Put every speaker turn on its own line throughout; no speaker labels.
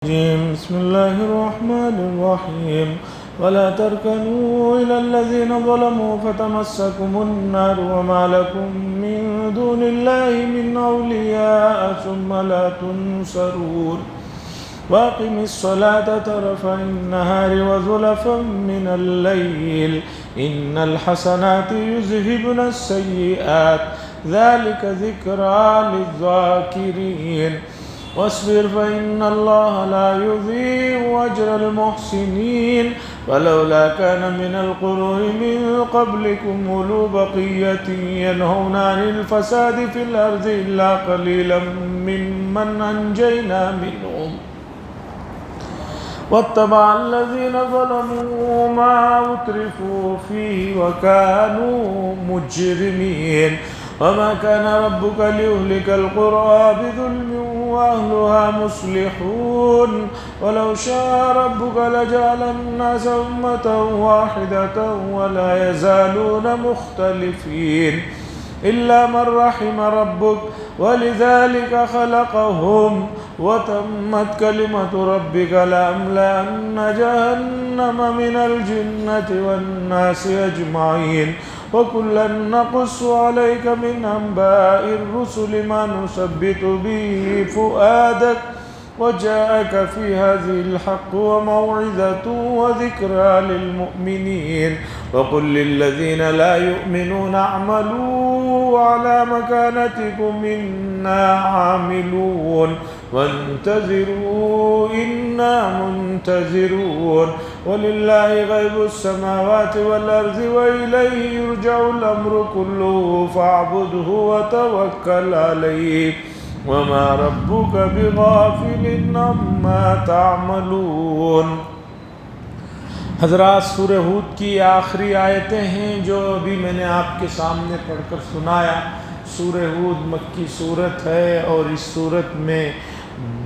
بسم الله الرحمن الرحيم ولا تركنوا إلى الذين ظلموا فتمسكم النار وما لكم من دون الله من أولياء ثم لا تنصرون وأقم الصلاة طرفي النهار وزلفا من الليل إن الحسنات يذهبن السيئات ذلك ذكرى للذاكرين واصبر فإن الله لا يضيع أجر المحسنين ولولا كان من القرون من قبلكم أولو بقية ينهون عن الفساد في الأرض إلا قليلا ممن أنجينا منهم واتبع الذين ظلموا ما أترفوا فيه وكانوا مجرمين وما كان ربك ليهلك القرى بظلم وأهلها مصلحون ولو شاء ربك لجعل الناس أمة واحدة ولا يزالون مختلفين إلا من رحم ربك ولذلك خلقهم وتمت كلمة ربك لأملأن جهنم من الجنة والناس أجمعين وكلا نقص عليك من أنباء الرسل ما نثبت به فؤادك وجاءك في هذه الحق وموعظة وذكرى للمؤمنين وقل للذين لا يؤمنون اعملوا على مكانتكم إنا عاملون وانتظروا إنا منتظرون ولله غيب السماوات والأرض وإليه يرجع الأمر كله فاعبده وتوكل عليه وما ربك بغافل عما تعملون۔ حضرات، سورہ ہود کی آخری آیتیں ہیں جو ابھی میں نے آپ کے سامنے پڑھ کر سنایا۔ سورہ ہود مکی صورت ہے اور اس صورت میں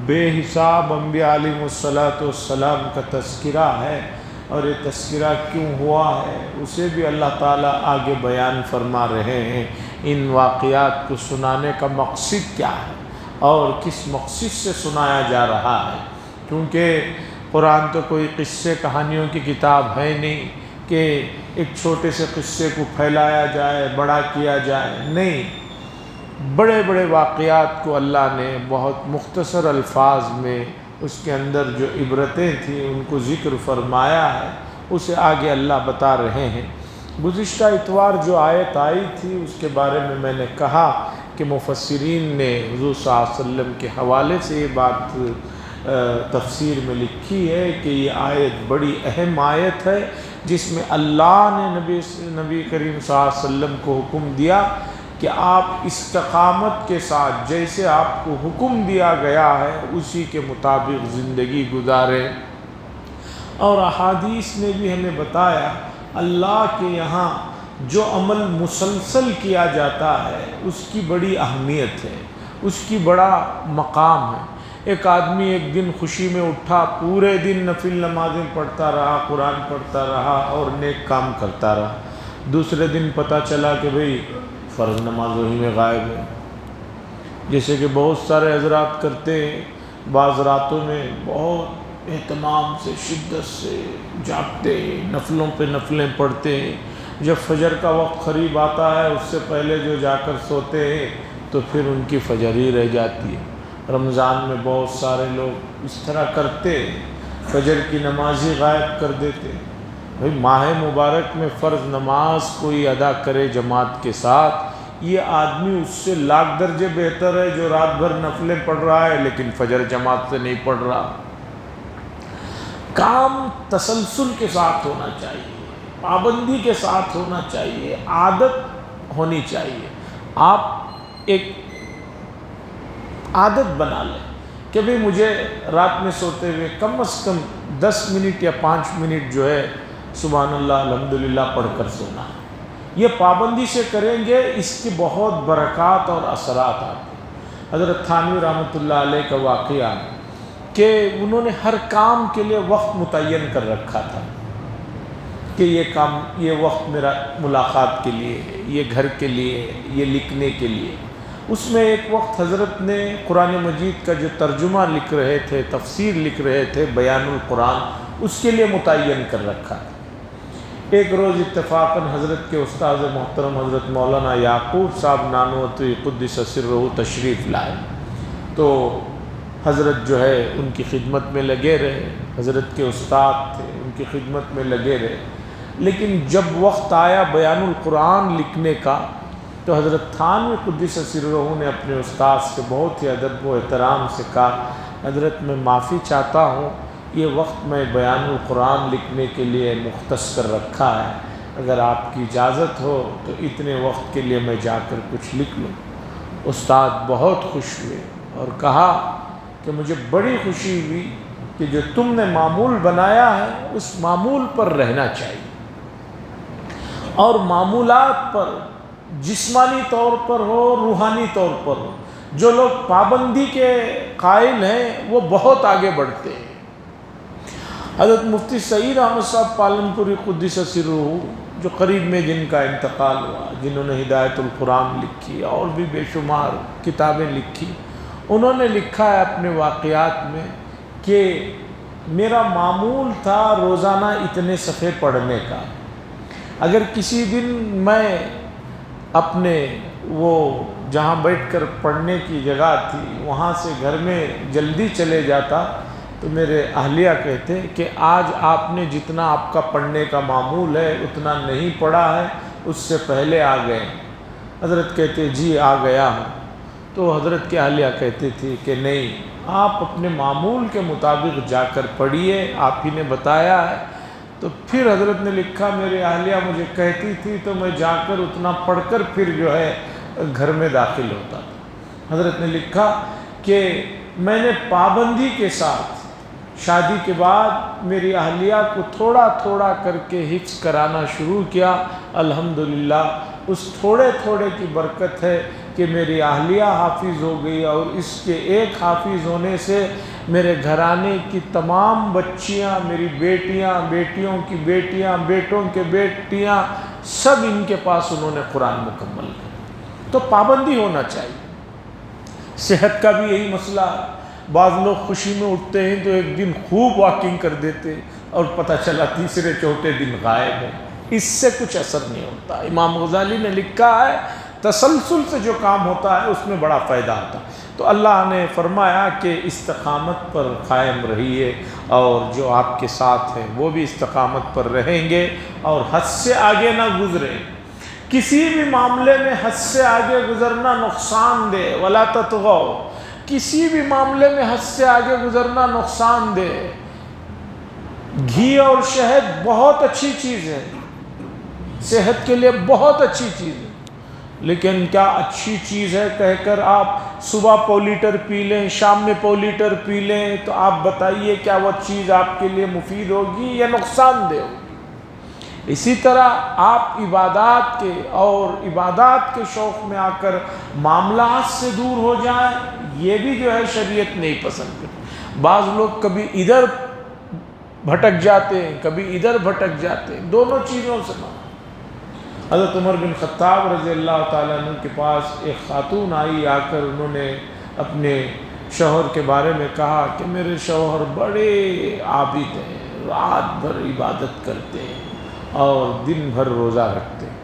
بے حساب انبیاء علیہ السلام کا تذکرہ ہے، اور یہ تذکرہ کیوں ہوا ہے اسے بھی اللہ تعالیٰ آگے بیان فرما رہے ہیں۔ ان واقعات کو سنانے کا مقصد کیا ہے اور کس مقصد سے سنایا جا رہا ہے، کیونکہ قرآن تو کوئی قصے کہانیوں کی کتاب ہے نہیں کہ ایک چھوٹے سے قصے کو پھیلایا جائے، بڑا کیا جائے، نہیں، بڑے بڑے واقعات کو اللہ نے بہت مختصر الفاظ میں اس کے اندر جو عبرتیں تھیں ان کو ذکر فرمایا ہے، اسے آگے اللہ بتا رہے ہیں۔ گزشتہ اتوار جو آیت آئی تھی اس کے بارے میں میں نے کہا کہ مفسرین نے حضور صلی اللہ علیہ وسلم کے حوالے سے یہ بات تفسیر میں لکھی ہے کہ یہ آیت بڑی اہم آیت ہے، جس میں اللہ نے نبی کریم صلی اللہ علیہ وسلم کو حکم دیا کہ آپ استقامت کے ساتھ جیسے آپ کو حکم دیا گیا ہے اسی کے مطابق زندگی گزاریں، اور احادیث نے بھی ہمیں بتایا اللہ کے یہاں جو عمل مسلسل کیا جاتا ہے اس کی بڑی اہمیت ہے، اس کی بڑا مقام ہے۔ ایک آدمی ایک دن خوشی میں اٹھا، پورے دن نفل نمازیں پڑھتا رہا، قرآن پڑھتا رہا اور نیک کام کرتا رہا، دوسرے دن پتہ چلا کہ بھئی فرض نماز وہی میں غائب ہے، جیسے کہ بہت سارے حضرات کرتے ہیں، بعض راتوں میں بہت اہتمام سے شدت سے جاگتے ہیں، نفلوں پہ نفلیں پڑھتے ہیں، جب فجر کا وقت قریب آتا ہے اس سے پہلے جو جا کر سوتے ہیں تو پھر ان کی فجر ہی رہ جاتی ہے۔ رمضان میں بہت سارے لوگ اس طرح کرتے ہیں، فجر کی نماز ہی غائب کر دیتے ہیں۔ بھئی ماہ مبارک میں فرض نماز کوئی ادا کرے جماعت کے ساتھ، یہ آدمی اس سے لاکھ درجے بہتر ہے جو رات بھر نفلیں پڑھ رہا ہے لیکن فجر جماعت سے نہیں پڑھ رہا۔ کام تسلسل کے ساتھ ہونا چاہیے، پابندی کے ساتھ ہونا چاہیے، عادت ہونی چاہیے۔ آپ ایک عادت بنا لیں کہ بھئی مجھے رات میں سوتے ہوئے کم از کم 10 منٹ یا 5 منٹ جو ہے سبحان اللہ الحمدللہ پڑھ کر سونا ہے۔ یہ پابندی سے کریں گے، اس کی بہت برکات اور اثرات آتے ہیں۔ حضرت تھانوی رحمۃ اللہ علیہ کا واقعہ ہے کہ انہوں نے ہر کام کے لیے وقت متعین کر رکھا تھا کہ یہ کام، یہ وقت میرا ملاقات کے لیے ہے، یہ گھر کے لیے ہے، یہ لکھنے کے لیے، اس میں ایک وقت حضرت نے قرآن مجید کا جو ترجمہ لکھ رہے تھے، تفسیر لکھ رہے تھے، بیان القرآن، اس کے لیے متعین کر رکھا تھا۔ ایک روز اتفاقاً حضرت کے استاد محترم حضرت مولانا یعقوب صاحب نانوتوی قدس سرہ تشریف لائے، تو حضرت جو ہے ان کی خدمت میں لگے رہے، حضرت کے استاد تھے، ان کی خدمت میں لگے رہے۔ لیکن جب وقت آیا بیان القرآن لکھنے کا تو حضرت تھانوی قدس سرہ نے اپنے استاد سے بہت ہی ادب و احترام سے کہا، حضرت میں معافی چاہتا ہوں، یہ وقت میں بیان القرآن لکھنے کے لیے مختص کر رکھا ہے، اگر آپ کی اجازت ہو تو اتنے وقت کے لیے میں جا کر کچھ لکھ لوں۔ استاد بہت خوش ہوئے اور کہا کہ مجھے بڑی خوشی ہوئی کہ جو تم نے معمول بنایا ہے اس معمول پر رہنا چاہیے، اور معمولات پر جسمانی طور پر ہو، روحانی طور پر ہو، جو لوگ پابندی کے قائل ہیں وہ بہت آگے بڑھتے ہیں۔ حضرت مفتی سعید احمد صاحب پالنپوری قدس سرہ، جو قریب میں جن کا انتقال ہوا، جنہوں نے ہدایت القرآن لکھی اور بھی بے شمار کتابیں لکھی، انہوں نے لکھا ہے اپنے واقعات میں کہ میرا معمول تھا روزانہ اتنے صفحے پڑھنے کا۔ اگر کسی دن میں اپنے وہ جہاں بیٹھ کر پڑھنے کی جگہ تھی وہاں سے گھر میں جلدی چلے جاتا تو میرے اہلیہ کہتے کہ آج آپ نے جتنا آپ کا پڑھنے کا معمول ہے اتنا نہیں پڑھا ہے، اس سے پہلے آ گئے۔ حضرت کہتے جی آ گیا ہوں۔ تو حضرت کے اہلیہ کہتے تھے کہ نہیں، آپ اپنے معمول کے مطابق جا کر پڑھیے، آپ ہی نے بتایا ہے۔ تو پھر حضرت نے لکھا میرے اہلیہ مجھے کہتی تھی تو میں جا کر اتنا پڑھ کر پھر جو ہے گھر میں داخل ہوتا تھا۔ حضرت نے لکھا کہ میں نے پابندی کے ساتھ شادی کے بعد میری اہلیہ کو تھوڑا تھوڑا کر کے حفظ کرانا شروع کیا۔ الحمدللہ اس تھوڑے تھوڑے کی برکت ہے کہ میری اہلیہ حافظ ہو گئی، اور اس کے ایک حافظ ہونے سے میرے گھرانے کی تمام بچیاں، میری بیٹیاں، بیٹیوں کی بیٹیاں، بیٹوں کے بیٹیاں، سب ان کے پاس انہوں نے قرآن مکمل کیا۔ تو پابندی ہونا چاہیے۔ صحت کا بھی یہی مسئلہ ہے، بعض لوگ خوشی میں اٹھتے ہیں تو ایک دن خوب واکنگ کر دیتے اور پتہ چلا تیسرے چوتھے دن غائب ہے، اس سے کچھ اثر نہیں ہوتا۔ امام غزالی نے لکھا ہے تسلسل سے جو کام ہوتا ہے اس میں بڑا فائدہ ہوتا ہے۔ تو اللہ نے فرمایا کہ استقامت پر قائم رہیے، اور جو آپ کے ساتھ ہیں وہ بھی استقامت پر رہیں گے، اور حد سے آگے نہ گزریں۔ کسی بھی معاملے میں حد سے آگے گزرنا نقصان دہ، ولا تطغوا، کسی بھی معاملے میں حد سے آگے گزرنا نقصان دہ۔ گھی اور شہد بہت اچھی چیز ہے، صحت کے لیے بہت اچھی چیز ہے، لیکن کیا اچھی چیز ہے کہہ کر آپ صبح پو لیٹر پی لیں، شام میں پو لیٹر پی لیں، تو آپ بتائیے کیا وہ چیز آپ کے لیے مفید ہوگی یا نقصان دہ ہوگی؟ اسی طرح آپ عبادات کے اور عبادات کے شوق میں آ کر معاملات سے دور ہو جائیں، یہ بھی جو ہے شریعت نہیں پسند کرتی۔ بعض لوگ کبھی ادھر بھٹک جاتے ہیں، کبھی ادھر بھٹک جاتے ہیں، دونوں چیزوں سے نہ۔ حضرت عمر بن خطاب رضی اللہ تعالیٰ عنہ کے پاس ایک خاتون آئی، آ کر انہوں نے اپنے شوہر کے بارے میں کہا کہ میرے شوہر بڑے عابد ہیں، رات بھر عبادت کرتے ہیں اور دن بھر روزہ رکھتے ہیں۔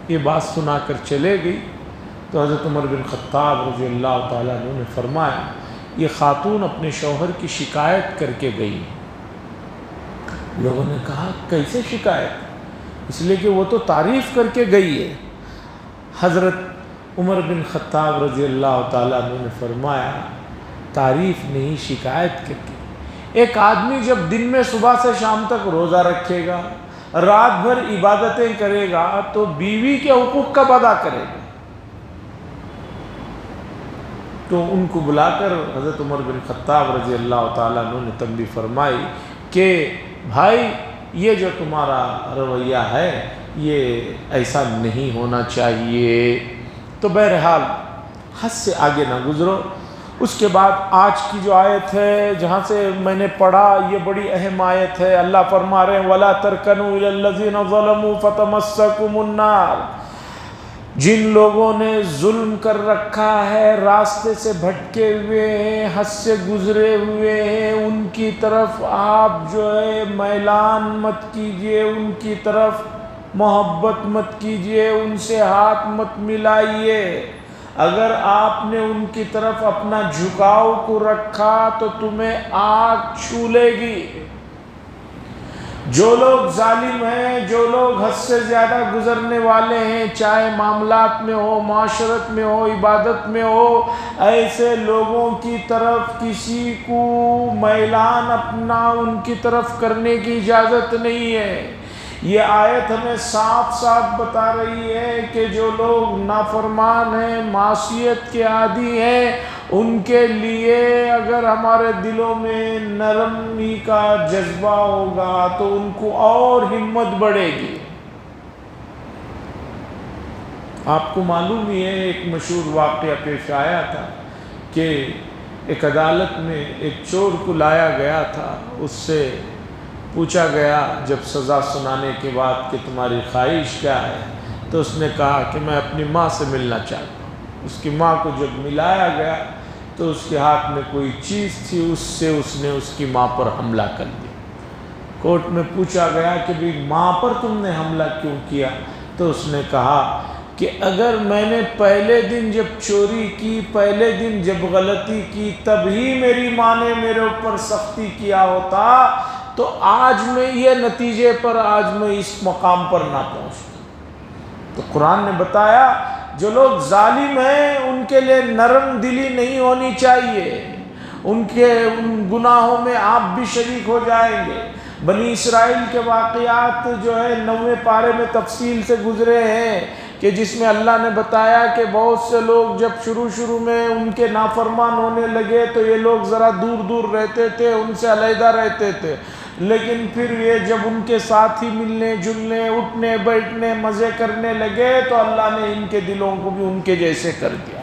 یہ بات سنا کر چلے گئی تو حضرت عمر بن خطاب رضی اللہ تعالیٰ عنہ نے فرمایا یہ خاتون اپنے شوہر کی شکایت کر کے گئی۔ لوگوں نے کہا کیسے شکایت؟ اس لیے کہ وہ تو تعریف کر کے گئی ہے۔ حضرت عمر بن خطاب رضی اللہ تعالیٰ عنہ نے فرمایا تعریف نہیں، شکایت کر کے۔ ایک آدمی جب دن میں صبح سے شام تک روزہ رکھے گا، رات بھر عبادتیں کرے گا، تو بیوی کے حقوق کب ادا کرے گا؟ تو ان کو بلا کر حضرت عمر بن خطاب رضی اللہ تعالیٰ عنہ نے تنبیہ فرمائی کہ بھائی یہ جو تمہارا رویہ ہے یہ ایسا نہیں ہونا چاہیے۔ تو بہرحال حد سے آگے نہ گزرو۔ اس کے بعد آج کی جو آیت ہے جہاں سے میں نے پڑھا، یہ بڑی اہم آیت ہے۔ اللہ فرما رہے ہیں وَلَا تَرْكَنُوا إِلَى الَّذِينَ ظَلَمُوا فَتَمَسَّكُمُ النَّارُ، جن لوگوں نے ظلم کر رکھا ہے، راستے سے بھٹکے ہوئے ہیں، حد سے گزرے ہوئے ہیں، ان کی طرف آپ جو ہے میلان مت کیجئے، ان کی طرف محبت مت کیجئے، ان سے ہاتھ مت ملائیے۔ اگر آپ نے ان کی طرف اپنا جھکاؤ کو رکھا تو تمہیں آگ چھو لے گی۔ جو لوگ ظالم ہیں، جو لوگ حد سے زیادہ گزرنے والے ہیں، چاہے معاملات میں ہو، معاشرت میں ہو، عبادت میں ہو، ایسے لوگوں کی طرف کسی کو میلان اپنا ان کی طرف کرنے کی اجازت نہیں ہے۔ یہ آیت ہمیں صاف صاف بتا رہی ہے کہ جو لوگ نافرمان ہیں، معصیت کے عادی ہیں، ان کے لیے اگر ہمارے دلوں میں نرمی کا جذبہ ہوگا تو ان کو اور ہمت بڑھے گی۔ آپ کو معلوم ہی ہے، ایک مشہور واقعہ پیش آیا تھا کہ ایک عدالت میں ایک چور کو لایا گیا تھا، اس سے پوچھا گیا جب سزا سنانے کے بعد کہ تمہاری خواہش کیا ہے، تو اس نے کہا کہ میں اپنی ماں سے ملنا چاہتا ہوں۔ اس کی ماں کو جب ملایا گیا تو اس کے ہاتھ میں کوئی چیز تھی، اس سے اس نے اس کی ماں پر حملہ کر دیا۔ کورٹ میں پوچھا گیا کہ بھی ماں پر تم نے حملہ کیوں کیا؟ تو اس نے کہا کہ اگر میں نے پہلے دن جب چوری کی، پہلے دن جب غلطی کی، تب ہی میری ماں نے میرے اوپر سختی کیا ہوتا تو آج میں یہ نتیجے پر، آج میں اس مقام پر نہ پہنچتا۔ تو قرآن نے بتایا جو لوگ ظالم ہیں ان کے لیے نرم دلی نہیں ہونی چاہیے، ان کے ان گناہوں میں آپ بھی شریک ہو جائیں گے۔ بنی اسرائیل کے واقعات جو ہے 9ویں پارے میں تفصیل سے گزرے ہیں کہ جس میں اللہ نے بتایا کہ بہت سے لوگ جب شروع میں ان کے نافرمان ہونے لگے تو یہ لوگ ذرا دور دور رہتے تھے، ان سے علیحدہ رہتے تھے، لیکن پھر یہ جب ان کے ساتھ ہی ملنے جلنے، اٹھنے بیٹھنے، مزے کرنے لگے تو اللہ نے ان کے دلوں کو بھی ان کے جیسے کر دیا۔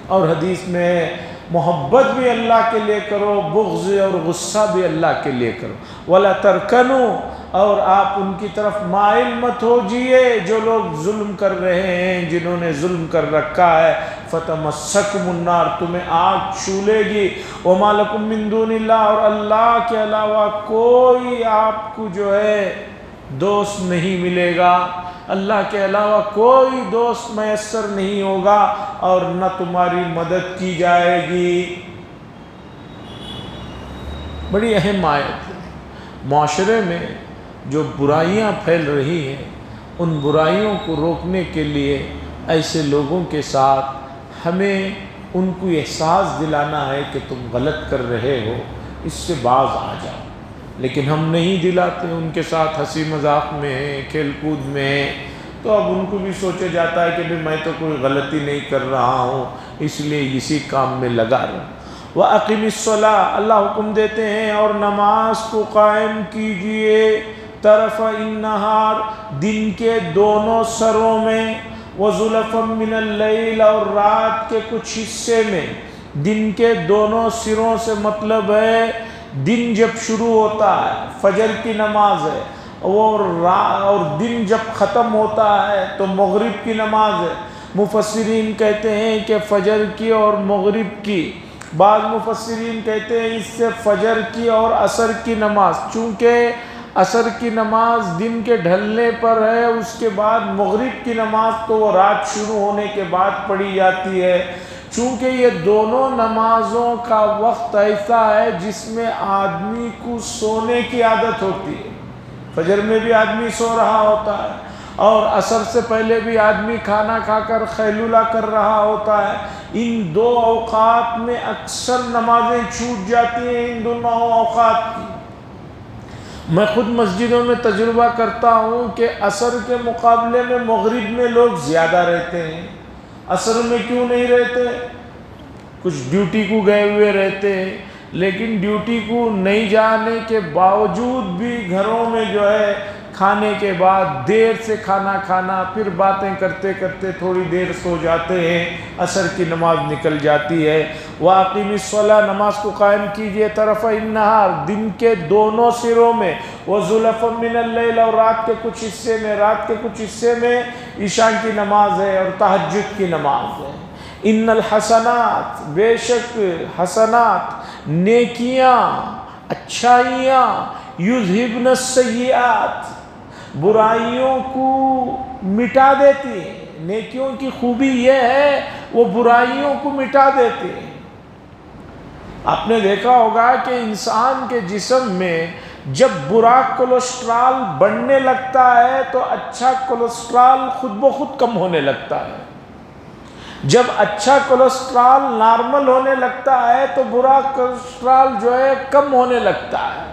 اور حدیث میں محبت بھی اللہ کے لیے کرو، بغض اور غصہ بھی اللہ کے لیے کرو۔ وَلَا تَرْكَنُوا، اور آپ ان کی طرف مائل مت ہوجئے جو لوگ ظلم کر رہے ہیں، جنہوں نے ظلم کر رکھا ہے۔ فَتَمَسَّكُمُ النَّارُ، تمہیں آگ چھو لے گی۔ وَمَا لَكُم مِّن دُونِ اللَّهِ، اور اللہ کے علاوہ کوئی آپ کو جو ہے دوست نہیں ملے گا، اللہ کے علاوہ کوئی دوست میسر نہیں ہوگا اور نہ تمہاری مدد کی جائے گی۔ بڑی اہم آیت ہے۔ معاشرے میں جو برائیاں پھیل رہی ہیں، ان برائیوں کو روکنے کے لیے ایسے لوگوں کے ساتھ ہمیں ان کو احساس دلانا ہے کہ تم غلط کر رہے ہو، اس سے باز آ جاؤ، لیکن ہم نہیں دلاتے، ان کے ساتھ ہنسی مذاق میں ہیں، کھیل کود میں ہیں، تو اب ان کو بھی سوچا جاتا ہے کہ میں تو کوئی غلطی نہیں کر رہا ہوں، اس لیے اسی کام میں لگا رہا ہوں۔ وَأَقِمِ الصَّلَاةَ، اللہ حکم دیتے ہیں اور نماز کو قائم کیجئے طرف النہار، دن کے دونوں سروں میں، وَزُلَفًا مِّنَ اللَّيْلِ، اور رات کے کچھ حصے میں۔ دن کے دونوں سروں سے مطلب ہے دن جب شروع ہوتا ہے فجر کی نماز ہے، اور دن جب ختم ہوتا ہے تو مغرب کی نماز ہے۔ مفسرین کہتے ہیں کہ فجر کی اور مغرب کی، بعض مفسرین کہتے ہیں اس سے فجر کی اور عصر کی نماز، چونکہ عصر کی نماز دن کے ڈھلنے پر ہے، اس کے بعد مغرب کی نماز تو وہ رات شروع ہونے کے بعد پڑھی جاتی ہے۔ چونکہ یہ دونوں نمازوں کا وقت ایسا ہے جس میں آدمی کو سونے کی عادت ہوتی ہے، فجر میں بھی آدمی سو رہا ہوتا ہے اور عصر سے پہلے بھی آدمی کھانا کھا کر خیلولہ کر رہا ہوتا ہے۔ ان دو اوقات میں اکثر نمازیں چھوٹ جاتی ہیں، ان دونوں اوقات کی۔ میں خود مسجدوں میں تجربہ کرتا ہوں کہ عصر کے مقابلے میں مغرب میں لوگ زیادہ رہتے ہیں۔ عصر میں کیوں نہیں رہتے؟ کچھ ڈیوٹی کو گئے ہوئے رہتے ہیں، لیکن ڈیوٹی کو نہیں جانے کے باوجود بھی گھروں میں جو ہے کھانے کے بعد دیر سے کھانا کھانا، پھر باتیں کرتے کرتے تھوڑی دیر سو جاتے ہیں، عصر کی نماز نکل جاتی ہے۔ وَأَقِمِ الصَّلَاةَ، نماز کو قائم کیجئے طرفَ النہار، دن کے دونوں سروں میں، وَزُلَفًا مِّنَ اللَّيْلِ، اور رات کے کچھ حصے میں عشاء کی نماز ہے اور تہجد کی نماز ہے۔ ان الحسنات، بے شک حسنات نیکیاں، اچھائیاں، یذہبن السیئات، برائیوں کو مٹا دیتی ہیں۔ نیکیوں کی خوبی یہ ہے وہ برائیوں کو مٹا دیتی ہیں۔ آپ نے دیکھا ہوگا کہ انسان کے جسم میں جب برا کولیسٹرول بڑھنے لگتا ہے تو اچھا کولیسٹرول خود بخود کم ہونے لگتا ہے۔ جب اچھا کولیسٹرول نارمل ہونے لگتا ہے تو برا کولیسٹرول جو ہے کم ہونے لگتا ہے۔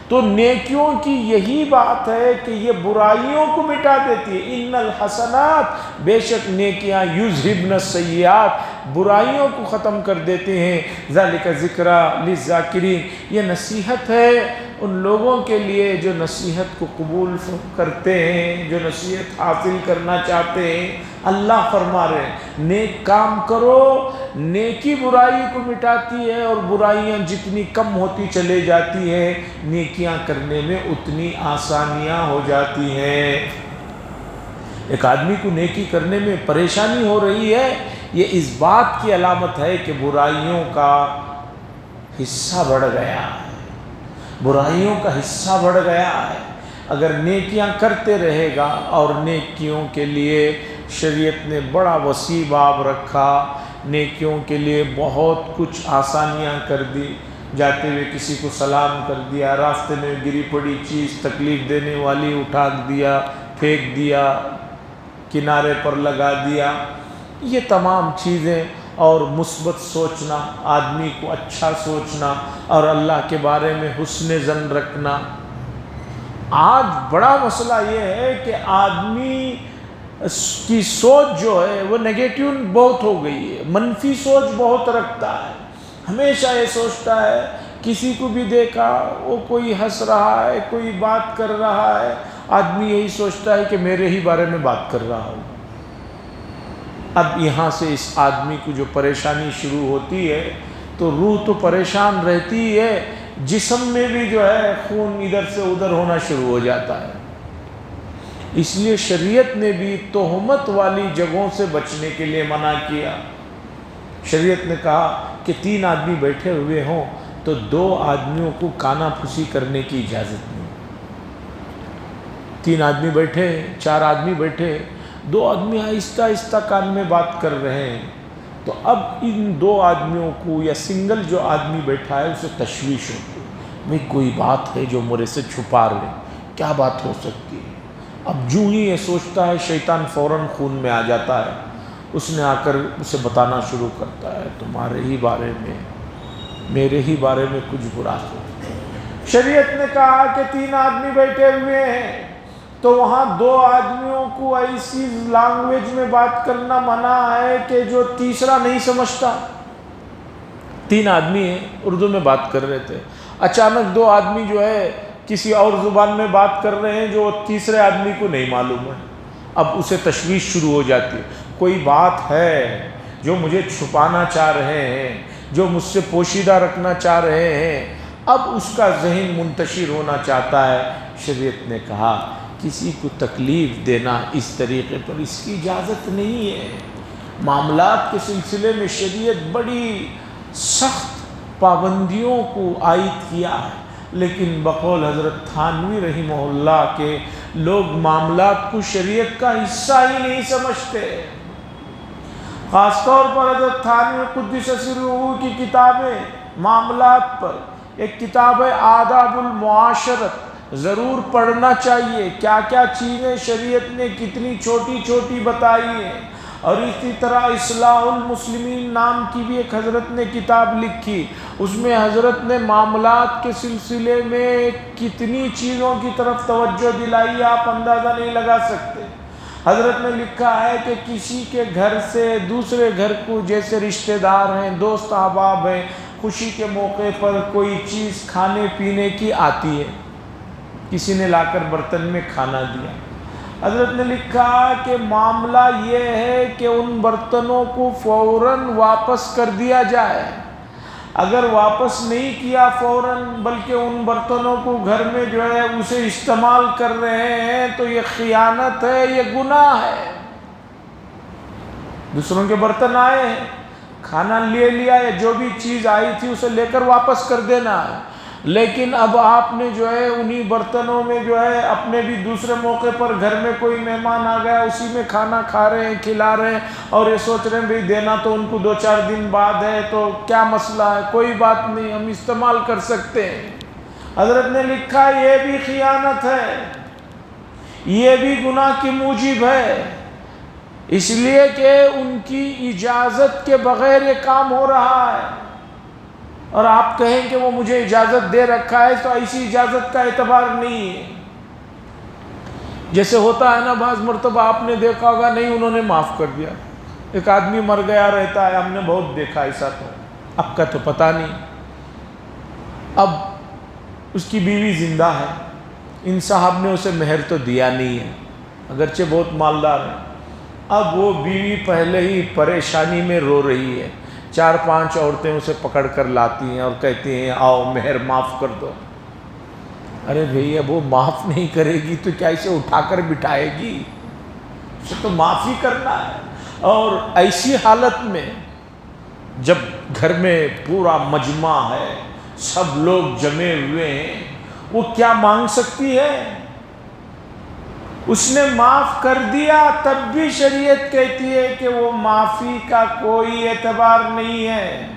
تو نیکیوں کی یہی بات ہے کہ یہ برائیوں کو مٹا دیتی ہے۔ ان الحسنات، بے شک نیکیاں، یذہبن السیئات، برائیوں کو ختم کر دیتے ہیں۔ ذالک ذکریٰ للذاکرین، یہ نصیحت ہے ان لوگوں کے لیے جو نصیحت کو قبول کرتے ہیں، جو نصیحت حاصل کرنا چاہتے ہیں۔ اللہ فرما رہے ہیں نیک کام کرو، نیکی برائی کو مٹاتی ہے، اور برائیاں جتنی کم ہوتی چلے جاتی ہیں نیکیاں کرنے میں اتنی آسانیاں ہو جاتی ہیں۔ ایک آدمی کو نیکی کرنے میں پریشانی ہو رہی ہے، یہ اس بات کی علامت ہے کہ برائیوں کا حصہ بڑھ گیا ہے، برائیوں کا حصہ بڑھ گیا ہے۔ اگر نیکیاں کرتے رہے گا، اور نیکیوں کے لیے شریعت نے بڑا وسیع باب رکھا، نیکیوں کے لیے بہت کچھ آسانیاں کر دی۔ جاتے ہوئے کسی کو سلام کر دیا، راستے میں گری پڑی چیز تکلیف دینے والی اٹھا دیا، پھینک دیا، کنارے پر لگا دیا، یہ تمام چیزیں، اور مثبت سوچنا، آدمی کو اچھا سوچنا، اور اللہ کے بارے میں حسن ظن رکھنا۔ آج بڑا مسئلہ یہ ہے کہ آدمی کی سوچ جو ہے وہ نیگیٹیو بہت ہو گئی ہے، منفی سوچ بہت رکھتا ہے۔ ہمیشہ یہ سوچتا ہے، کسی کو بھی دیکھا وہ کوئی ہنس رہا ہے، کوئی بات کر رہا ہے، آدمی یہی سوچتا ہے کہ میرے ہی بارے میں بات کر رہا ہوں۔ اب یہاں سے اس آدمی کو جو پریشانی شروع ہوتی ہے تو روح تو پریشان رہتی ہے، جسم میں بھی جو ہے خون ادھر سے ادھر ہونا شروع ہو جاتا ہے۔ اس لیے شریعت نے بھی تہمت والی جگہوں سے بچنے کے لیے منع کیا۔ شریعت نے کہا کہ 3 آدمی بیٹھے ہوئے ہوں تو 2 آدمیوں کو کانا پھوسی کرنے کی اجازت نہیں۔ 3 آدمی بیٹھے، 4 آدمی بیٹھے، 2 آدمی آہستہ آہستہ کان میں بات کر رہے ہیں، تو اب ان 2 آدمیوں کو یا سنگل جو آدمی بیٹھا ہے اسے تشویش ہوتی ہے، بھئی کوئی بات ہے جو میرے سے چھپا رہے، کیا بات ہو سکتی ہے؟ اب جو ہی یہ سوچتا ہے شیطان فوراً خون میں آ جاتا ہے، اس نے آ کر اسے بتانا شروع کرتا ہے تمہارے ہی بارے میں، میرے ہی بارے میں کچھ برا سوچتا ہے۔ شریعت نے کہا کہ 3 آدمی بیٹھے ہوئے ہیں تو وہاں 2 آدمیوں کو ایسی لینگویج میں بات کرنا منع ہے کہ جو تیسرا نہیں سمجھتا۔ 3 آدمی ہیں، اردو میں بات کر رہے تھے، اچانک 2 آدمی جو ہے کسی اور زبان میں بات کر رہے ہیں جو تیسرے آدمی کو نہیں معلوم ہے۔ اب اسے تشویش شروع ہو جاتی ہے، کوئی بات ہے جو مجھے چھپانا چاہ رہے ہیں، جو مجھ سے پوشیدہ رکھنا چاہ رہے ہیں، اب اس کا ذہن منتشر ہونا چاہتا ہے۔ شریعت نے کہا کسی کو تکلیف دینا اس طریقے پر اس کی اجازت نہیں ہے۔ معاملات کے سلسلے میں شریعت بڑی سخت پابندیوں کو عائد کیا ہے، لیکن بقول حضرت تھانوی رحمہ اللہ کے لوگ معاملات کو شریعت کا حصہ ہی نہیں سمجھتے۔ خاص طور پر حضرت تھانوی قدس سرہ کی کتابیں معاملات پر، ایک کتاب ہے آداب المعاشرت، ضرور پڑھنا چاہیے، کیا کیا چیزیں شریعت نے کتنی چھوٹی چھوٹی بتائی ہیں۔ اور اسی طرح اصلاح المسلمین نام کی بھی ایک حضرت نے کتاب لکھی، اس میں حضرت نے معاملات کے سلسلے میں کتنی چیزوں کی طرف توجہ دلائی آپ اندازہ نہیں لگا سکتے۔ حضرت نے لکھا ہے کہ کسی کے گھر سے دوسرے گھر کو، جیسے رشتہ دار ہیں، دوست احباب ہیں، خوشی کے موقع پر کوئی چیز کھانے پینے کی آتی ہے، کسی نے لا کر برتن میں کھانا دیا. حضرت نے لکھا کہ معاملہ یہ ہے کہ ان برتنوں کو فوراً واپس کر دیا جائے. اگر واپس نہیں کیا فوراً بلکہ ان برتنوں کو گھر میں جو ہے اسے استعمال کر رہے ہیں تو یہ خیانت ہے، یہ گناہ ہے. دوسروں کے برتن آئے ہیں، کھانا لے لیا یا جو بھی چیز آئی تھی اسے لے کر واپس کر دینا ہے. لیکن اب آپ نے جو ہے انہی برتنوں میں جو ہے اپنے بھی دوسرے موقع پر گھر میں کوئی مہمان آ گیا اسی میں کھانا کھا رہے ہیں، کھلا رہے ہیں اور یہ سوچ رہے ہیں بھئی دینا تو ان کو 2-4 دن بعد ہے تو کیا مسئلہ ہے، کوئی بات نہیں، ہم استعمال کر سکتے ہیں. حضرت نے لکھا یہ بھی خیانت ہے، یہ بھی گناہ کی موجب ہے، اس لیے کہ ان کی اجازت کے بغیر یہ کام ہو رہا ہے. اور آپ کہیں کہ وہ مجھے اجازت دے رکھا ہے تو ایسی اجازت کا اعتبار نہیں ہے. جیسے ہوتا ہے نا بعض مرتبہ آپ نے دیکھا ہوگا نہیں انہوں نے معاف کر دیا. ایک آدمی مر گیا رہتا ہے، ہم نے بہت دیکھا ایسا، تو اب کا تو پتہ نہیں، اب اس کی بیوی زندہ ہے، ان صاحب نے اسے مہر تو دیا نہیں ہے اگرچہ بہت مالدار ہے. اب وہ بیوی پہلے ہی پریشانی میں رو رہی ہے، 4-5 عورتیں اسے پکڑ کر لاتی ہیں اور کہتی ہیں آؤ مہر معاف کر دو. ارے بھئی اب وہ معاف نہیں کرے گی تو کیا اسے اٹھا کر بٹھائے گی؟ اسے تو معاف ہی کرنا ہے. اور ایسی حالت میں جب گھر میں پورا مجمع ہے، سب لوگ جمے ہوئے ہیں، وہ کیا مانگ سکتی ہے؟ اس نے معاف کر دیا تب بھی شریعت کہتی ہے کہ وہ معافی کا کوئی اعتبار نہیں ہے.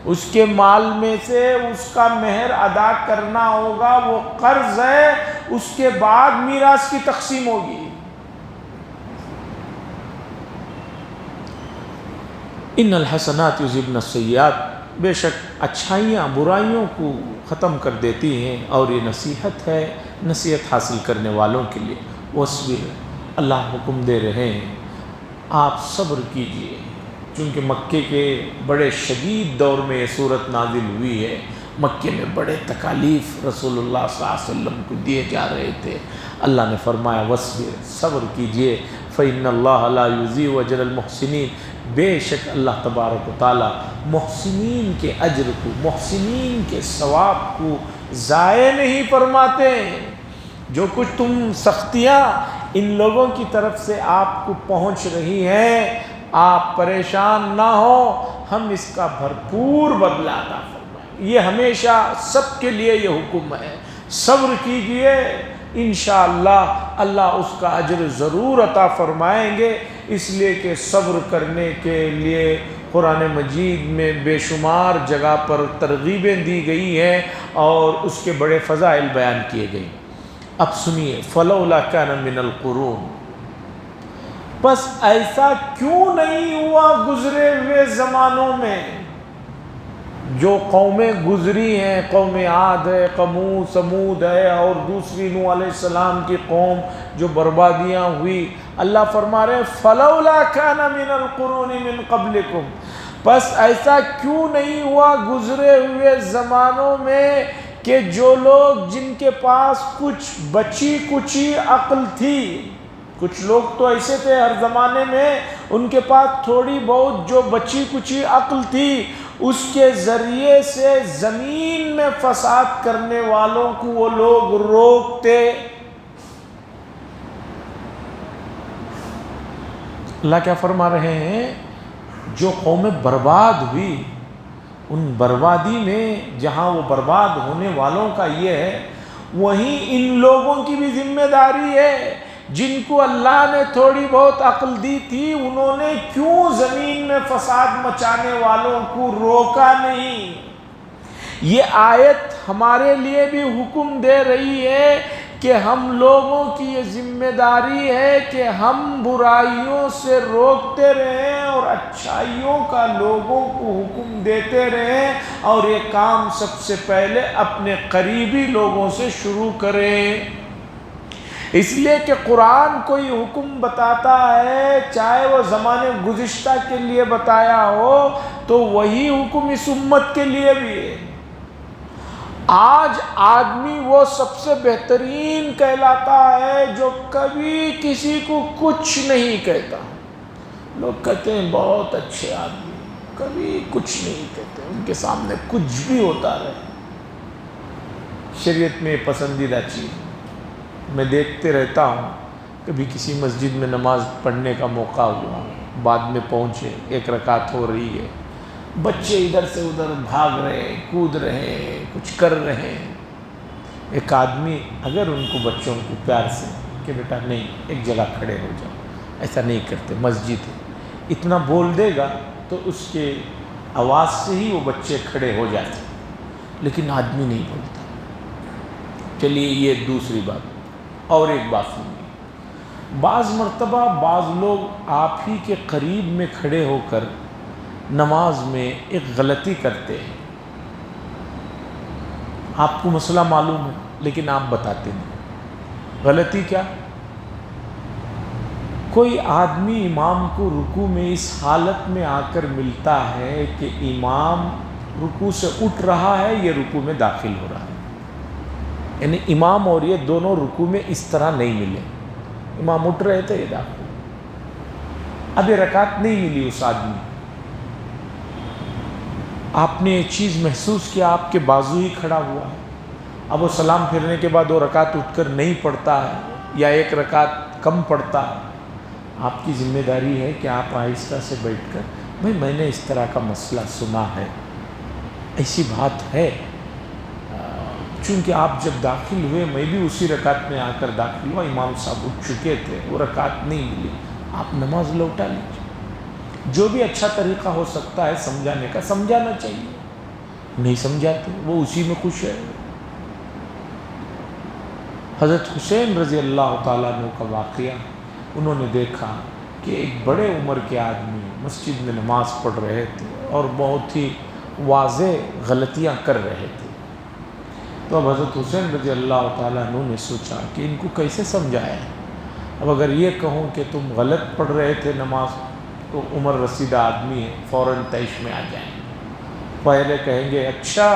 اس کے مال میں سے اس کا مہر ادا کرنا ہوگا، وہ قرض ہے، اس کے بعد میراث کی تقسیم ہوگی. ان الحسنات یذہبن السیئات، بے شک اچھائیاں برائیوں کو ختم کر دیتی ہیں، اور یہ نصیحت ہے نصیحت حاصل کرنے والوں کے لیے. وَاصْبِرْ، اللہ حکم دے رہے ہیں آپ صبر کیجئے، چونکہ مکے کے بڑے شدید دور میں یہ صورت نازل ہوئی ہے. مکے میں بڑے تکالیف رسول اللہ صلی اللہ علیہ وسلم کو دیے جا رہے تھے. اللہ نے فرمایا وَاصْبِرْ، صبر کیجئے، فَإِنَّ اللَّهَ لَا يُضِيعُ أَجْرَ الْمُحْسِنِينَ، بے شک اللہ تبارک و تعالی محسنین کے اجر کو، محسنین کے ثواب کو ضائع نہیں فرماتے. جو کچھ تم سختیاں ان لوگوں کی طرف سے آپ کو پہنچ رہی ہیں، آپ پریشان نہ ہو، ہم اس کا بھرپور بدلہ عطا فرمائیں. یہ ہمیشہ سب کے لیے یہ حکم ہے. صبر کیجئے، انشاءاللہ اللہ اس کا اجر ضرور عطا فرمائیں گے. اس لیے کہ صبر کرنے کے لیے قرآن مجید میں بے شمار جگہ پر ترغیبیں دی گئی ہیں اور اس کے بڑے فضائل بیان کیے گئے. اب سنیے، فلولا کان من القرون، بس ایسا کیوں نہیں ہوا گزرے ہوئے زمانوں میں جو قومیں گزری ہیں، قوم عاد ہے، سمود ہے اور دوسری نوح علیہ السلام کی قوم جو بربادیاں ہوئی. اللہ فرما رہے فلولا کان من القرون من قبلکم، بس ایسا کیوں نہیں ہوا گزرے ہوئے زمانوں میں کہ جو لوگ جن کے پاس کچھ بچی کچی عقل تھی. کچھ لوگ تو ایسے تھے ہر زمانے میں ان کے پاس تھوڑی بہت جو بچی کچی عقل تھی، اس کے ذریعے سے زمین میں فساد کرنے والوں کو وہ لوگ روکتے. اللہ کیا فرما رہے ہیں؟ جو قوم برباد ہوئی، ان بربادی میں جہاں وہ برباد ہونے والوں کا یہ ہے، وہیں ان لوگوں کی بھی ذمہ داری ہے جن کو اللہ نے تھوڑی بہت عقل دی تھی. انہوں نے کیوں زمین میں فساد مچانے والوں کو روکا نہیں؟ یہ آیت ہمارے لیے بھی حکم دے رہی ہے کہ ہم لوگوں کی یہ ذمہ داری ہے کہ ہم برائیوں سے روکتے رہیں اور اچھائیوں کا لوگوں کو حکم دیتے رہیں، اور یہ کام سب سے پہلے اپنے قریبی لوگوں سے شروع کریں. اس لیے کہ قرآن کوئی حکم بتاتا ہے، چاہے وہ زمانے گزشتہ کے لیے بتایا ہو، تو وہی حکم اس امت کے لیے بھی ہے. آج آدمی وہ سب سے بہترین کہلاتا ہے جو کبھی کسی کو کچھ نہیں کہتا. لوگ کہتے ہیں بہت اچھے آدمی، کبھی کچھ نہیں کہتے، ان کے سامنے کچھ بھی ہوتا رہے. شریعت میں پسندیدہ چیز میں دیکھتے رہتا ہوں. کبھی کسی مسجد میں نماز پڑھنے کا موقع ہوا، بعد میں پہنچے، ایک رکعت ہو رہی ہے، بچے ادھر سے ادھر بھاگ رہے ہیں، کود رہے ہیں، کچھ کر رہے ہیں. ایک آدمی اگر ان کو بچوں کو پیار سے کہ بیٹا نہیں ایک جگہ کھڑے ہو جاؤ، ایسا نہیں کرتے، مسجد ہے، اتنا بول دے گا تو اس کے آواز سے ہی وہ بچے کھڑے ہو جاتے، لیکن آدمی نہیں بولتا. چلیے یہ دوسری بات. اور ایک بات سنیے، بعض مرتبہ بعض لوگ آپ ہی کے قریب میں کھڑے ہو کر نماز میں ایک غلطی کرتے ہیں. آپ کو مسئلہ معلوم ہے لیکن آپ بتاتے نہیں. غلطی کیا؟ کوئی آدمی امام کو رکوع میں اس حالت میں آ کر ملتا ہے کہ امام رکوع سے اٹھ رہا ہے، یہ رکوع میں داخل ہو رہا ہے. یعنی امام اور یہ دونوں رکوع میں اس طرح نہیں ملے. امام اٹھ رہے تھے، یہ داخل. اب یہ رکعت نہیں ملی اس آدمی. آپ نے یہ چیز محسوس کیا، آپ کے بازو ہی کھڑا ہوا ہے. اب وہ سلام پھرنے کے بعد وہ رکعت اٹھ کر نہیں پڑھتا ہے یا ایک رکعت کم پڑھتا ہے. آپ کی ذمہ داری ہے کہ آپ آہستہ سے بیٹھ کر، بھائی میں نے اس طرح کا مسئلہ سنا ہے، ایسی بات ہے. چونکہ آپ جب داخل ہوئے میں بھی اسی رکعت میں آ کر داخل ہوا، امام صاحب اٹھ چکے تھے، وہ رکعت نہیں ملی، آپ نماز لوٹا لیجیے. جو بھی اچھا طریقہ ہو سکتا ہے سمجھانے کا سمجھانا چاہیے. نہیں سمجھاتے، وہ اسی میں خوش ہے. حضرت حسین رضی اللہ تعالیٰ عنہ کا واقعہ، انہوں نے دیکھا کہ ایک بڑے عمر کے آدمی مسجد میں نماز پڑھ رہے تھے اور بہت ہی واضح غلطیاں کر رہے تھے. تو اب حضرت حسین رضی اللہ تعالیٰ عنہ نے سوچا کہ ان کو کیسے سمجھایا. اب اگر یہ کہوں کہ تم غلط پڑھ رہے تھے نماز تو عمر رسیدہ آدمی ہے، فوراً طیش میں آ جائیں. پہلے کہیں گے اچھا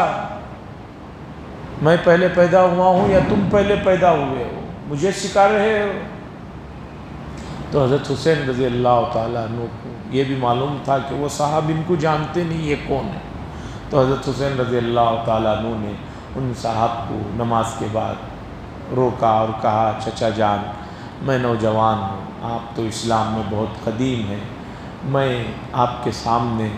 میں پہلے پیدا ہوا ہوں یا تم پہلے پیدا ہوئے ہو، مجھے سکھا رہے ہو. تو حضرت حسین رضی اللہ تعالیٰ عنہ کو یہ بھی معلوم تھا کہ وہ صاحب ان کو جانتے نہیں یہ کون ہے. تو حضرت حسین رضی اللہ تعالیٰ عنہ نے ان صاحب کو نماز کے بعد روکا اور کہا چچا جان میں نوجوان ہوں، آپ تو اسلام میں بہت قدیم ہیں، میں آپ کے سامنے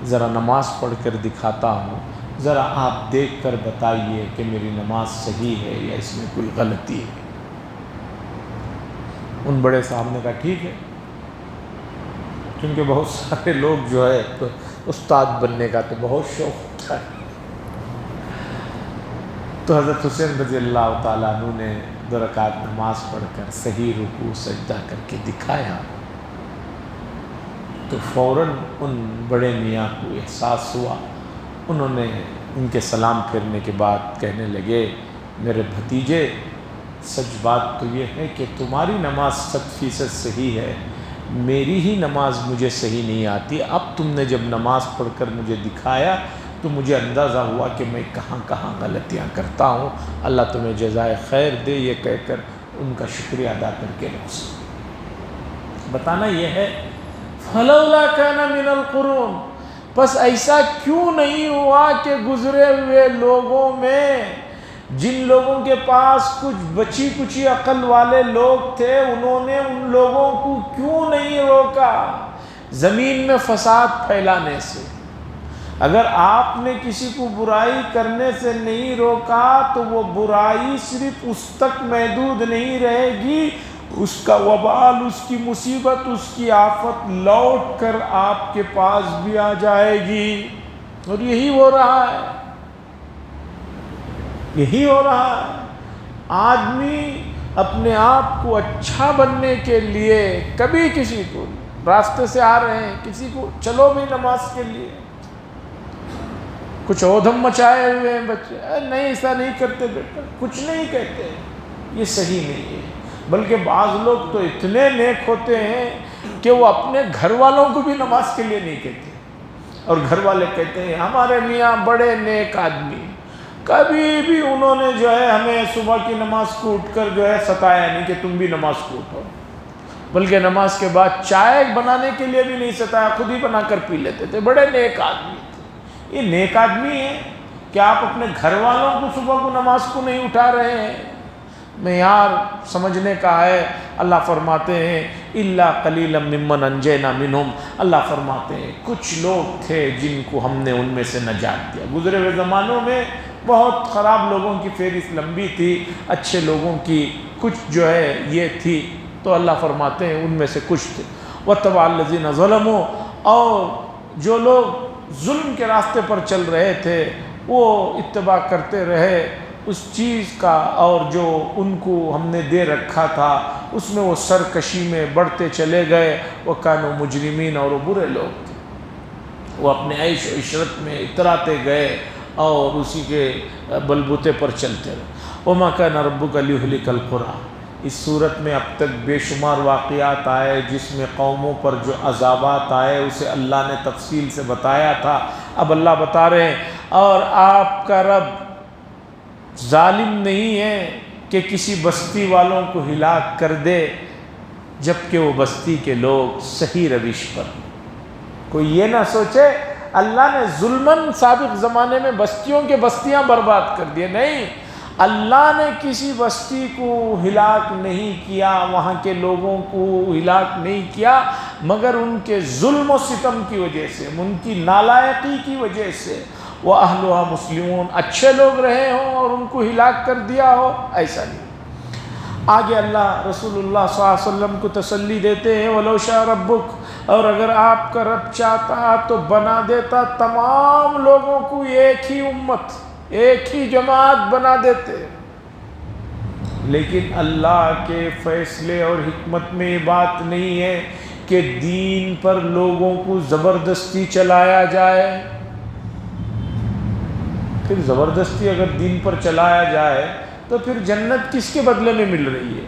ذرا نماز پڑھ کر دکھاتا ہوں، ذرا آپ دیکھ کر بتائیے کہ میری نماز صحیح ہے یا اس میں کوئی غلطی ہے. ان بڑے صاحب نے کہا ٹھیک ہے، کیونکہ بہت سارے لوگ جو ہے تو استاد بننے کا تو بہت شوق ہوتا ہے. تو حضرت حسین رضی اللہ تعالیٰ عنہ نے 2 رکعت نماز پڑھ کر صحیح رکوع سجدہ کر کے دکھایا. تو فوراً ان بڑے میاں کو احساس ہوا. انہوں نے ان کے سلام پھرنے کے بعد کہنے لگے میرے بھتیجے سچ بات تو یہ ہے کہ تمہاری نماز 100% صحیح ہے، میری ہی نماز مجھے صحیح نہیں آتی. اب تم نے جب نماز پڑھ کر مجھے دکھایا تو مجھے اندازہ ہوا کہ میں کہاں کہاں غلطیاں کرتا ہوں، اللہ تمہیں جزائے خیر دے. یہ کہہ کر ان کا شکریہ ادا کر کے بتانا یہ ہے فَلَوْلَا كَانَ مِنَ الْقُرُونِ، بس ایسا کیوں نہیں ہوا کہ گزرے ہوئے لوگوں میں جن لوگوں کے پاس کچھ بچی کچی عقل والے لوگ تھے انہوں نے ان لوگوں کو کیوں نہیں روکا زمین میں فساد پھیلانے سے. اگر آپ نے کسی کو برائی کرنے سے نہیں روکا تو وہ برائی صرف اس تک محدود نہیں رہے گی، اس کا وبال، اس کی مصیبت، اس کی آفت لوٹ کر آپ کے پاس بھی آ جائے گی. اور یہی ہو رہا ہے، یہی ہو رہا ہے. آدمی اپنے آپ کو اچھا بننے کے لیے کبھی کسی کو راستے سے آ رہے ہیں، کسی کو چلو بھی نماز کے لیے، کچھ اودھم مچائے ہوئے ہیں بچے، نہیں ایسا نہیں کرتے بیٹا، کچھ نہیں کہتے، یہ صحیح نہیں ہے. بلکہ بعض لوگ تو اتنے نیک ہوتے ہیں کہ وہ اپنے گھر والوں کو بھی نماز کے لیے نہیں کہتے، اور گھر والے کہتے ہیں ہمارے میاں بڑے نیک آدمی، کبھی بھی انہوں نے جو ہے ہمیں صبح کی نماز کو اٹھ کر جو ہے ستایا نہیں کہ تم بھی نماز کو اٹھو، بلکہ نماز کے بعد چائے بنانے کے لیے بھی نہیں ستایا، خود ہی بنا کر پی لیتے تھے۔ بڑے نیک آدمی تھے۔ یہ نیک آدمی ہیں کہ آپ اپنے گھر والوں کو صبح کو نماز کو نہیں اٹھا رہے ہیں۔ معیار سمجھنے کا ہے۔ اللہ فرماتے ہیں اِلَّا قَلِيلًا مِّمَّنْ أَنْجَيْنَا مِنْهُمْ، اللہ فرماتے ہیں کچھ لوگ تھے جن کو ہم نے ان میں سے نجات دیا۔ گزرے ہوئے زمانوں میں بہت خراب لوگوں کی فہرست لمبی تھی، اچھے لوگوں کی کچھ جو ہے یہ تھی، تو اللہ فرماتے ہیں ان میں سے کچھ تھے۔ وَاتَّبَعَ الَّذِينَ ظَلَمُوا، اور جو لوگ ظلم کے راستے پر چل رہے تھے وہ اتباع کرتے رہے اس چیز کا، اور جو ان کو ہم نے دے رکھا تھا اس میں وہ سرکشی میں بڑھتے چلے گئے۔ وَكَانُوا مُجْرِمِينَ، اور وہ برے لوگ تھے، وہ اپنے عیش و عشرت میں اتراتے گئے اور اسی کے بلبوتے پر چلتے رہے۔ وَمَا كَانَ رَبُّكَ لِيُهْلِكَ الْقُرَىٰ، اس صورت میں اب تک بے شمار واقعات آئے جس میں قوموں پر جو عذابات آئے اسے اللہ نے تفصیل سے بتایا تھا۔ اب اللہ بتا رہے ہیں اور آپ کا رب ظالم نہیں ہے کہ کسی بستی والوں کو ہلاک کر دے جبکہ وہ بستی کے لوگ صحیح روش پر۔ کوئی یہ نہ سوچے اللہ نے ظلماً سابق زمانے میں بستیوں کے بستیاں برباد کر دیے، نہیں، اللہ نے کسی بستی کو ہلاک نہیں کیا، وہاں کے لوگوں کو ہلاک نہیں کیا، مگر ان کے ظلم و ستم کی وجہ سے، ان کی نالائقی کی وجہ سے۔ وَأَهْلُهَا مُسْلِمُونَ، اچھے لوگ رہے ہوں اور ان کو ہلاک کر دیا ہو، ایسا نہیں۔ آگے اللہ رسول اللہ صلی اللہ علیہ وسلم کو تسلی دیتے ہیں وَلَوْ شَاءَ رَبُّكَ، اور اگر آپ کا رب چاہتا تو بنا دیتا تمام لوگوں کو ایک ہی امت، ایک ہی جماعت بنا دیتے، لیکن اللہ کے فیصلے اور حکمت میں یہ بات نہیں ہے کہ دین پر لوگوں کو زبردستی چلایا جائے۔ پھر زبردستی اگر دین پر چلایا جائے تو پھر جنت کس کے بدلے میں مل رہی ہے؟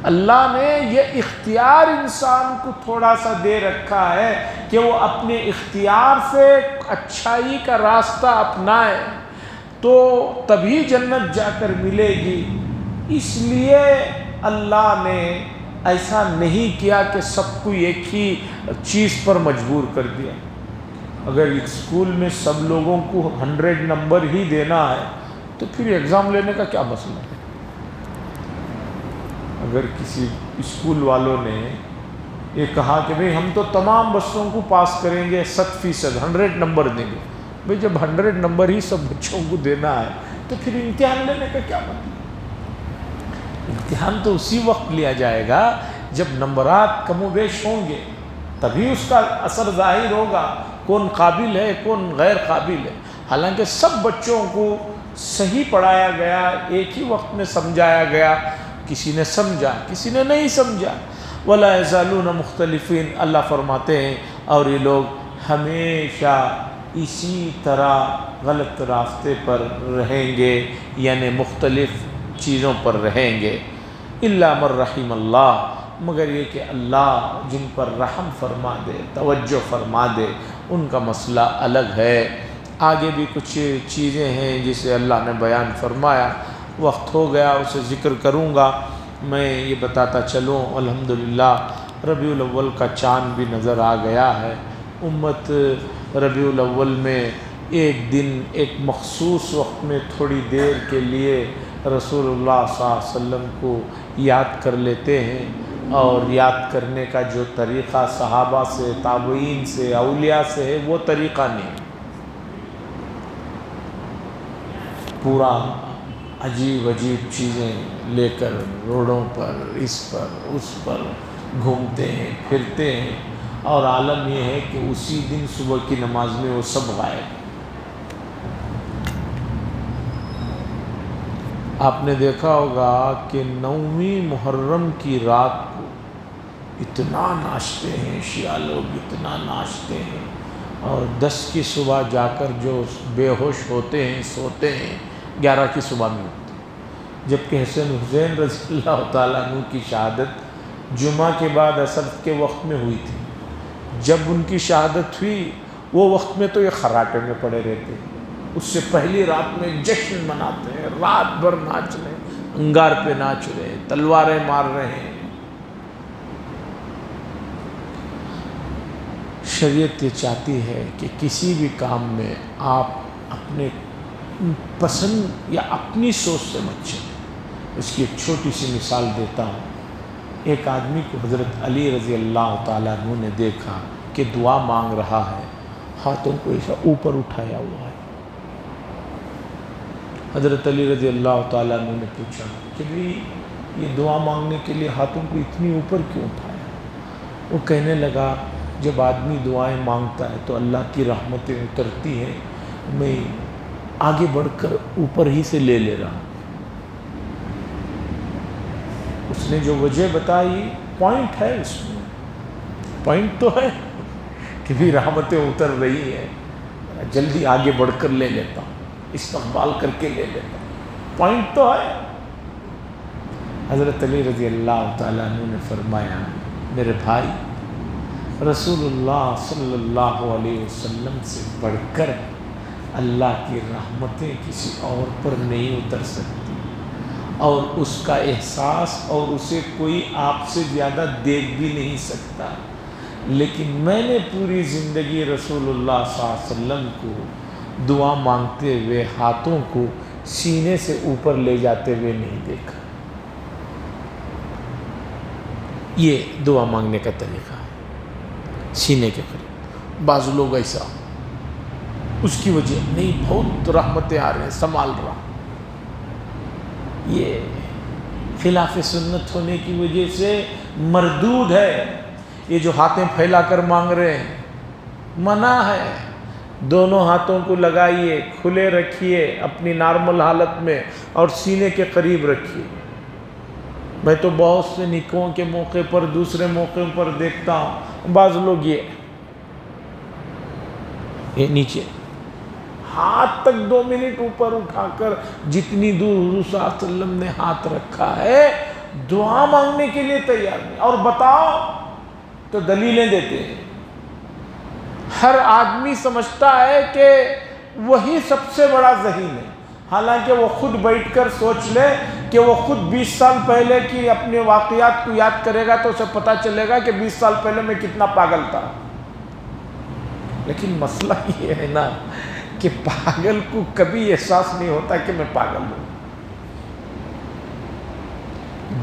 اللہ نے یہ اختیار انسان کو تھوڑا سا دے رکھا ہے کہ وہ اپنے اختیار سے اچھائی کا راستہ اپنائے تو تبھی جنت جا کر ملے گی۔ اس لیے اللہ نے ایسا نہیں کیا کہ سب کو ایک ہی چیز پر مجبور کر دیا۔ اگر اسکول میں سب لوگوں کو 100 نمبر ہی دینا ہے تو پھر ایگزام لینے کا کیا مسئلہ ہے؟ اگر کسی اسکول والوں نے یہ کہا کہ بھئی ہم تو تمام بچوں کو پاس کریں گے 100%، 100 نمبر دیں گے، بھئی جب 100 نمبر ہی سب بچوں کو دینا ہے تو پھر امتحان لینے کا کیا مطلب؟ امتحان تو اسی وقت لیا جائے گا جب نمبرات کم و بیش ہوں گے، تبھی اس کا اثر ظاہر ہوگا، کون قابل ہے کون غیر قابل ہے۔ حالانکہ سب بچوں کو صحیح پڑھایا گیا، ایک ہی وقت میں سمجھایا گیا، کسی نے سمجھا کسی نے نہیں سمجھا۔ وَلَا يَزَالُونَ مُخْتَلِفِينَ، اللہ فرماتے ہیں اور یہ لوگ ہمیشہ اسی طرح غلط راستے پر رہیں گے، یعنی مختلف چیزوں پر رہیں گے۔ إِلَّا مَن رَحِمَ اللَّهُ، مگر یہ کہ اللہ جن پر رحم فرما دے، توجہ فرما دے، ان کا مسئلہ الگ ہے۔ آگے بھی کچھ چیزیں ہیں جسے اللہ نے بیان فرمایا، وقت ہو گیا اسے ذکر کروں گا۔ میں یہ بتاتا چلوں الحمدللہ ربیع الاول کا چاند بھی نظر آ گیا ہے۔ امت ربیع الاول میں ایک دن ایک مخصوص وقت میں تھوڑی دیر کے لیے رسول اللہ صلی اللہ علیہ وسلم کو یاد کر لیتے ہیں، اور یاد کرنے کا جو طریقہ صحابہ سے، تابعین سے، اولیاء سے ہے وہ طریقہ نہیں، پورا عجیب عجیب چیزیں لے کر روڈوں پر اس پر اس پر گھومتے ہیں پھرتے ہیں، اور عالم یہ ہے کہ اسی دن صبح کی نماز میں وہ سب غائب۔ آپ نے دیکھا ہوگا کہ 9ویں محرم کی رات کو اتنا ناچتے ہیں شیعہ لوگ، اتنا ناچتے ہیں، اور 10 کی صبح جا کر جو بے ہوش ہوتے ہیں سوتے ہیں 11 کی صبح میں اٹھتے ہیں۔ جبکہ حسین رضی اللہ تعالیٰ عنہ کی شہادت جمعہ کے بعد عصر کے وقت میں ہوئی تھی۔ جب ان کی شہادت ہوئی وہ وقت میں تو یہ خراٹے میں پڑے رہتے ہیں، اس سے پہلی رات میں جشن مناتے ہیں، رات بھر ناچ رہے ہیں، انگار پہ ناچ رہے ہیں، تلواریں مار رہے ہیں۔ شریعت یہ چاہتی ہے کہ کسی بھی کام میں آپ اپنے پسند یا اپنی سوچ سے مت چلیں۔ اس کی ایک چھوٹی سی مثال دیتا ہوں۔ ایک آدمی کو حضرت علی رضی اللہ تعالیٰ عنہ نے دیکھا کہ دعا مانگ رہا ہے، ہاتھوں کو ایسا اوپر اٹھایا ہوا ہے۔ حضرت علی رضی اللہ تعالیٰ عنہ نے پوچھا کہ بھی یہ دعا مانگنے کے لیے ہاتھوں کو اتنی اوپر کیوں اٹھایا؟ وہ کہنے لگا جب آدمی دعائیں مانگتا ہے تو اللہ کی رحمتیں اترتی ہیں، میں آگے بڑھ کر اوپر ہی سے لے رہا ہوں۔ اس نے جو وجہ بتائی پوائنٹ ہے، اس میں پوائنٹ تو ہے کہ بھی رحمتیں اتر رہی ہیں، جلدی آگے بڑھ کر لے لیتا ہوں، استقبال کر کے لے لیتا ہوں، پوائنٹ تو ہے۔ حضرت علی رضی اللہ تعالیٰ عنہ نے فرمایا میرے بھائی، رسول اللہ صلی اللہ علیہ وسلم سے بڑھ کر اللہ کی رحمتیں کسی اور پر نہیں اتر سکتی، اور اس کا احساس اور اسے کوئی آپ سے زیادہ دیکھ بھی نہیں سکتا، لیکن میں نے پوری زندگی رسول اللہ صلی اللہ علیہ وسلم کو دعا مانگتے ہوئے ہاتھوں کو سینے سے اوپر لے جاتے ہوئے نہیں دیکھا۔ یہ دعا مانگنے کا طریقہ ہے، سینے کے قریب۔ بعض لوگ ایسا اس کی وجہ نہیں، بہت رحمتیں آ رہے ہیں، سنبھال رہا، یہ خلاف سنت ہونے کی وجہ سے مردود ہے۔ یہ جو ہاتھیں پھیلا کر مانگ رہے ہیں منع ہے۔ دونوں ہاتھوں کو لگائیے، کھلے رکھیے اپنی نارمل حالت میں، اور سینے کے قریب رکھیے۔ میں تو بہت سے نکاحوں کے موقع پر، دوسرے موقعوں پر دیکھتا ہوں بعض لوگ یہ نیچے ہاتھ تک 2 منٹ اوپر اٹھا کر، جتنی دور حضور صلی اللہ علیہ وسلم نے ہاتھ رکھا ہے دعا مانگنے کے لیے تیار نہیں، اور بتاؤ تو دلیلیں دیتے ہیں۔ ہر آدمی سمجھتا ہے کہ وہی سب سے بڑا ذہین ہے، حالانکہ وہ خود بیٹھ کر سوچ لے کہ وہ خود 20 سال پہلے کی اپنے واقعات کو یاد کرے گا تو اسے پتہ چلے گا کہ 20 سال پہلے میں کتنا پاگل تھا۔ لیکن مسئلہ یہ ہے نا کہ پاگل کو کبھی احساس نہیں ہوتا کہ میں پاگل ہوں۔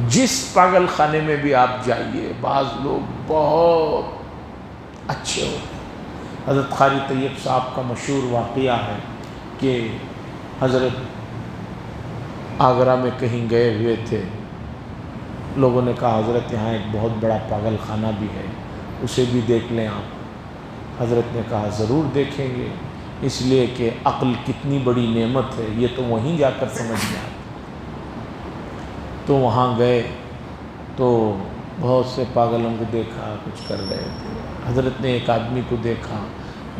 جس پاگل خانے میں بھی آپ جائیے، بعض لوگ بہت اچھے ہوتے ہیں۔ حضرت قاری طیب صاحب کا مشہور واقعہ ہے کہ حضرت آگرہ میں کہیں گئے ہوئے تھے، لوگوں نے کہا حضرت یہاں ایک بہت بڑا پاگل خانہ بھی ہے، اسے بھی دیکھ لیں آپ۔ حضرت نے کہا ضرور دیکھیں گے، اس لیے کہ عقل کتنی بڑی نعمت ہے، یہ تو وہیں جا کر سمجھ میں آتا۔ تو وہاں گئے تو بہت سے پاگلوں کو دیکھا، کچھ کر رہے تھے۔ حضرت نے ایک آدمی کو دیکھا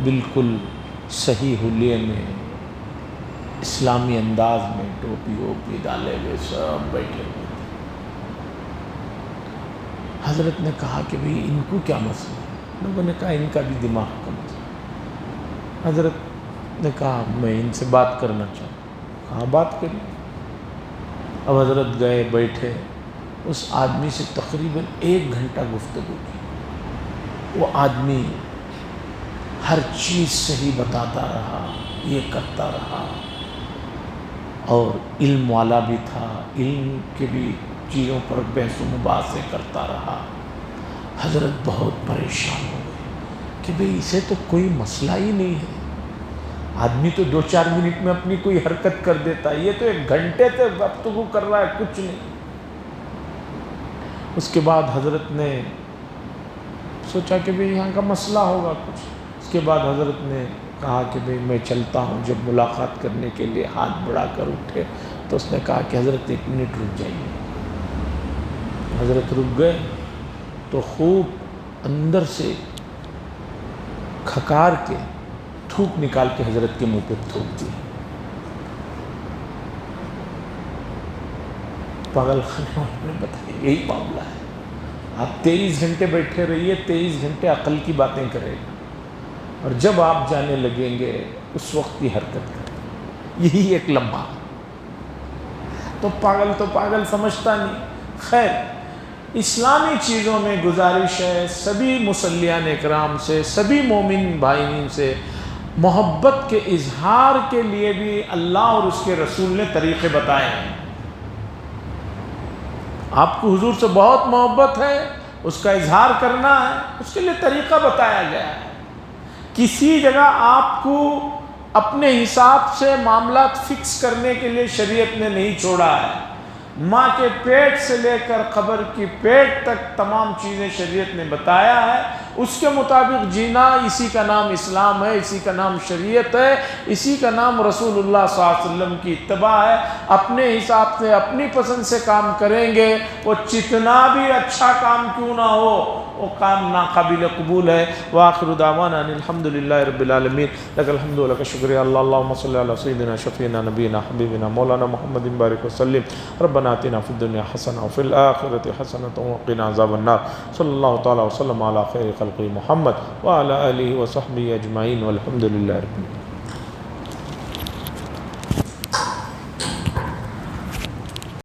بالکل صحیح حلیے میں، اسلامی انداز میں، ٹوپی ووپی ڈالے ہوئے سب بیٹھے ہوئے تھے۔ حضرت نے کہا کہ بھئی ان کو کیا مسئلہ ہے؟ لوگوں نے کہا ان کا بھی دماغ کم ہے۔ حضرت نے کہا میں ان سے بات کرنا چاہوں۔ کہا بات کریے۔ اب حضرت گئے، بیٹھے، اس آدمی سے تقریباً 1 گھنٹہ گفتگو کی۔ وہ آدمی ہر چیز صحیح بتاتا رہا، یہ کرتا رہا، اور علم والا بھی تھا، علم کے بھی چیزوں پر بحث و مباحثے کرتا رہا۔ حضرت بہت پریشان ہو گئے کہ بھئی اسے تو کوئی مسئلہ ہی نہیں ہے، آدمی تو 2-4 منٹ میں اپنی کوئی حرکت کر دیتا ہے، یہ تو 1 گھنٹے سے گفتگو کر رہا ہے، کچھ نہیں۔ اس کے بعد حضرت نے سوچا کہ بھئی یہاں کا مسئلہ ہوگا کچھ۔ اس کے بعد حضرت نے کہا کہ بھئی میں چلتا ہوں۔ جب ملاقات کرنے کے لیے ہاتھ بڑھا کر اٹھے تو اس نے کہا کہ حضرت 1 منٹ رک جائیے۔ حضرت رک گئے تو خوب اندر سے کھکار کے تھوک نکال کے حضرت کے منہ پہ تھوک دی۔ پاگل خانے والوں نے بتایا یہی معاملہ ہے، آپ 23 گھنٹے بیٹھے رہیے، 23 گھنٹے عقل کی باتیں کرے گا، اور جب آپ جانے لگیں گے اس وقت کی حرکت کریں۔ یہی ایک لمحہ. تو پاگل سمجھتا نہیں. خیر، اسلامی چیزوں میں گزارش ہے سبھی مصلیان اکرام سے، سبھی مومن بھائین سے، محبت کے اظہار کے لیے بھی اللہ اور اس کے رسول نے طریقے بتائے ہیں. آپ کو حضور سے بہت محبت ہے، اس کا اظہار کرنا ہے، اس کے لیے طریقہ بتایا گیا ہے. کسی جگہ آپ کو اپنے حساب سے معاملات فکس کرنے کے لیے شریعت نے نہیں چھوڑا ہے. ماں کے پیٹ سے لے کر قبر کی پیٹ تک تمام چیزیں شریعت نے بتایا ہے. اس کے مطابق جینا، اسی کا نام اسلام ہے، اسی کا نام شریعت ہے، اسی کا نام رسول اللہ صلی اللہ علیہ وسلم کی اتباع ہے. اپنے حساب سے اپنی پسند سے کام کریں گے، وہ جتنا بھی اچھا کام کیوں نہ ہو، وہ کام ناقابل قبول ہے. وآخر دعوانا ان الحمدللہ رب العالمین. لک الحمد و لک الشکر یا اللہ. اللہم صلی علی سیدنا شفیعنا نبینا حبیبنا مولانا محمد بارک وسلم. ربنا آتنا فی الدنیا حسنہ وفی الآخرۃ حسنۃ وقنا عذاب النار. صلی اللہ تعالی وسلم علی خیر خلق محمد وعلی آلہ وصحبہ اجمعین والحمد للہ رب العالمین.